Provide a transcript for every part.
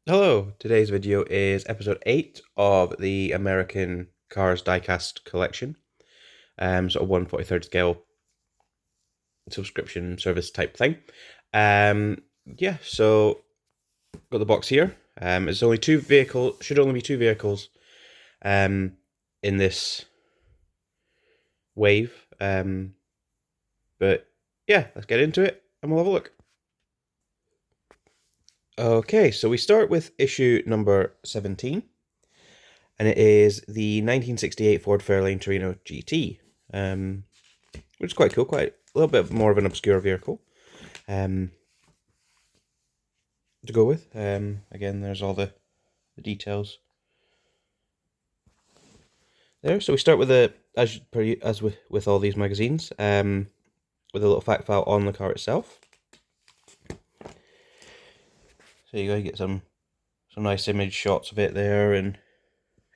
Hello, today's video is episode 8 of the American Cars Diecast collection. Sort of 1/43rd scale subscription service type thing. Yeah, so got the box here. It's only two vehicles, should only be two vehicles in this wave. But yeah, let's get into it and we'll have a look. Okay, so we start with issue number 17. And it is the 1968 Ford Fairlane Torino GT, which is quite cool, quite a little bit more of an obscure vehicle to go with. Again, there's all the details there. So we start with as with all these magazines, with a little fact file on the car itself. So you get some nice image shots of it there, and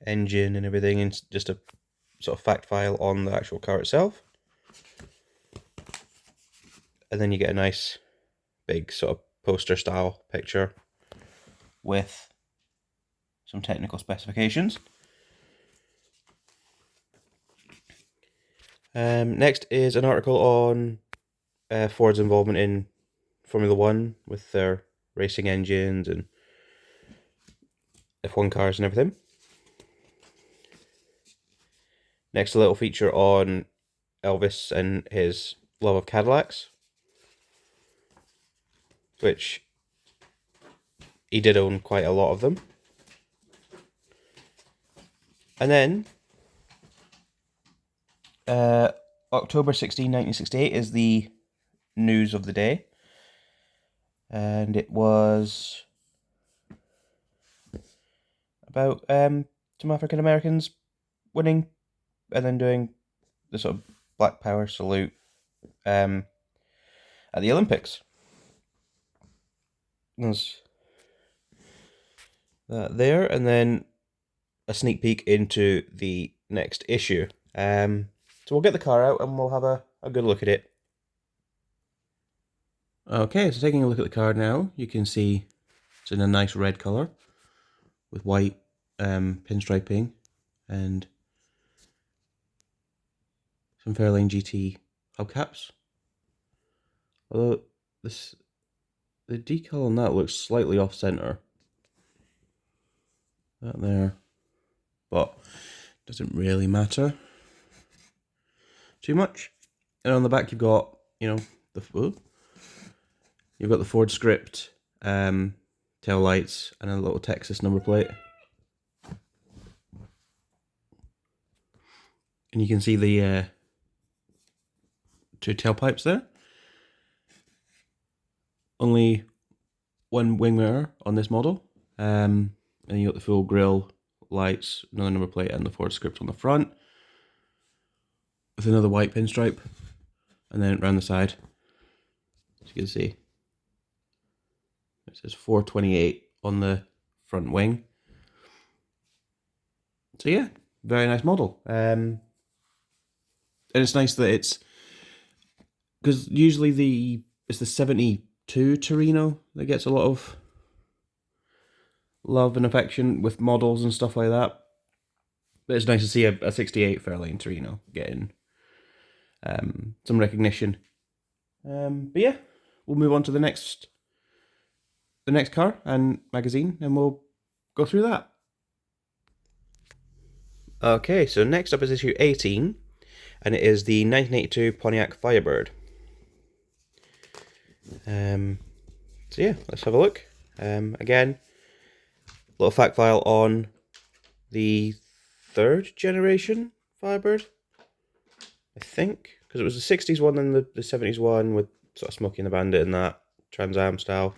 engine and everything, and just a sort of fact file on the actual car itself. And then you get a nice big sort of poster style picture with some technical specifications. Next is an article on Ford's involvement in Formula One with their racing engines and F1 cars and everything. Next, a little feature on Elvis and his love of Cadillacs, which he did own quite a lot of them. And then October 16, 1968 is the news of the day. And it was about some African Americans winning and then doing the sort of Black Power salute at the Olympics. There's that there, and then a sneak peek into the next issue. So we'll get the car out and we'll have a good look at it. Okay, so taking a look at the car now, you can see it's in a nice red colour with white pinstriping and some Fairlane GT hubcaps. Although the decal on that looks slightly off center. That there, but doesn't really matter too much. And on the back you've got, you've got the Ford script, tail lights, and a little Texas number plate. And you can see the two tailpipes there. Only one wing mirror on this model. And you got the full grille, lights, another number plate, and the Ford script on the front, with another white pinstripe, and then around the side, as you can see, it says 428 on the front wing. So yeah, very nice model. And it's nice that it's, because usually it's the 72 Torino that gets a lot of love and affection with models and stuff like that. But it's nice to see a 68 Fairlane Torino getting some recognition. But yeah, we'll move on to the next car and magazine, and we'll go through that. Okay, so next up is issue 18, and it is the 1982 Pontiac Firebird. So yeah, let's have a look. Again, little fact file on the third generation Firebird, I think, because it was the 60s one and the 70s one with sort of Smokey and the Bandit and that Trans Am style.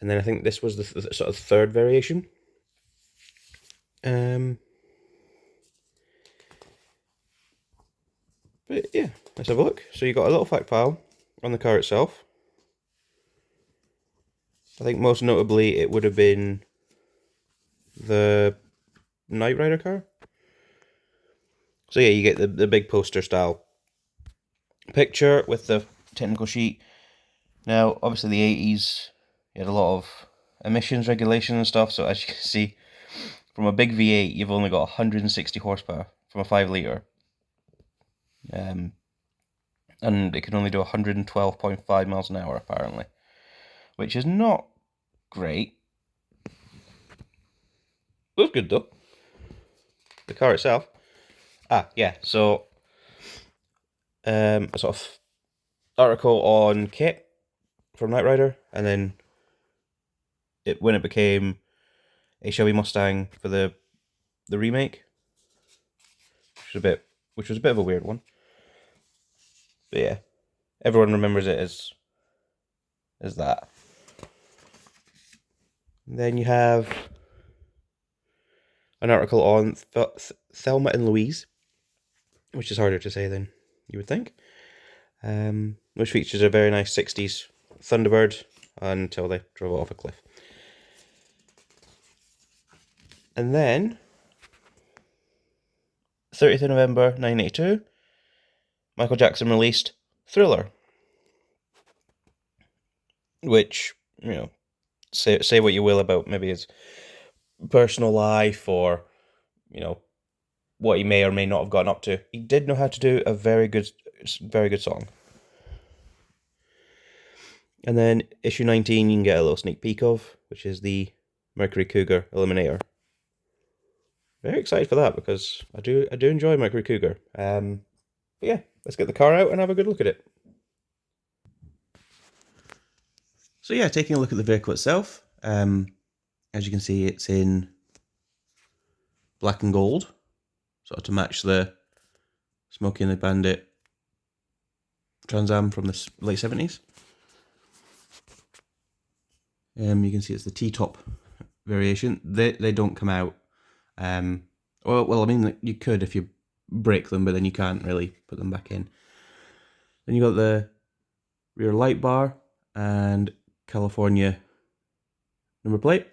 And then I think this was the sort of third variation. But yeah, let's have a look. So you got a little fact file on the car itself. I think most notably it would have been the Knight Rider car. So yeah, you get the big poster style picture with the technical sheet. Now, obviously the 80s, you had a lot of emissions regulation and stuff. So as you can see, from a big V8, you've only got 160 horsepower from a 5 litre. And it can only do 112.5 miles an hour, apparently. Which is not great. It was good, though. The car itself. Yeah, so a sort of article on kit from Knight Rider, and then when it became a Shelby Mustang for the remake, which was a bit of a weird one. But yeah, everyone remembers it as that. And then you have an article on Thelma and Louise, which is harder to say than you would think. Which features a very nice 60s Thunderbird until they drove it off a cliff. And then 30th of November 1982, Michael Jackson released Thriller, which, you know, say what you will about maybe his personal life or, you know, what he may or may not have gotten up to. He did know how to do a very good song. And then issue 19 you can get a little sneak peek of, which is the Mercury Cougar Eliminator. Very excited for that because I do enjoy Mercury Cougar. But yeah, let's get the car out and have a good look at it. So yeah, taking a look at the vehicle itself. As you can see, it's in black and gold, sort of to match the Smokey and the Bandit Trans Am from the late 70s. You can see it's the T-top variation. They don't come out. Well, I mean, you could if you break them, but then you can't really put them back in. Then you got the rear light bar and California number plate.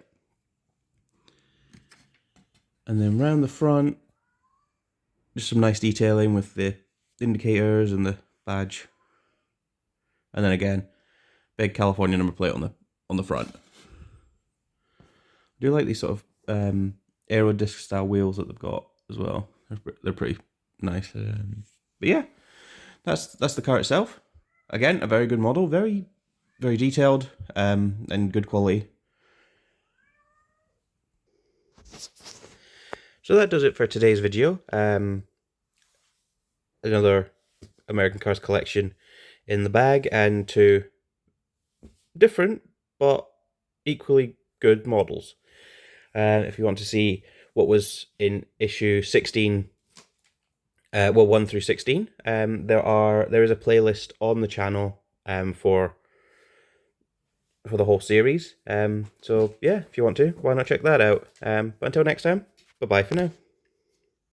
And then round the front, just some nice detailing with the indicators and the badge. And then again, big California number plate on the front. I do like these sort of aero disc style wheels that they've got as well. They're pretty nice. But yeah, that's the car itself. Again, a very good model, very very detailed and good quality. So that does it for today's video. Another American Cars collection in the bag, and two different but equally good models. If you want to see what was in issue 16, 1 through 16, there is a playlist on the channel for the whole series. So yeah, if you want to, why not check that out? But until next time, bye bye for now.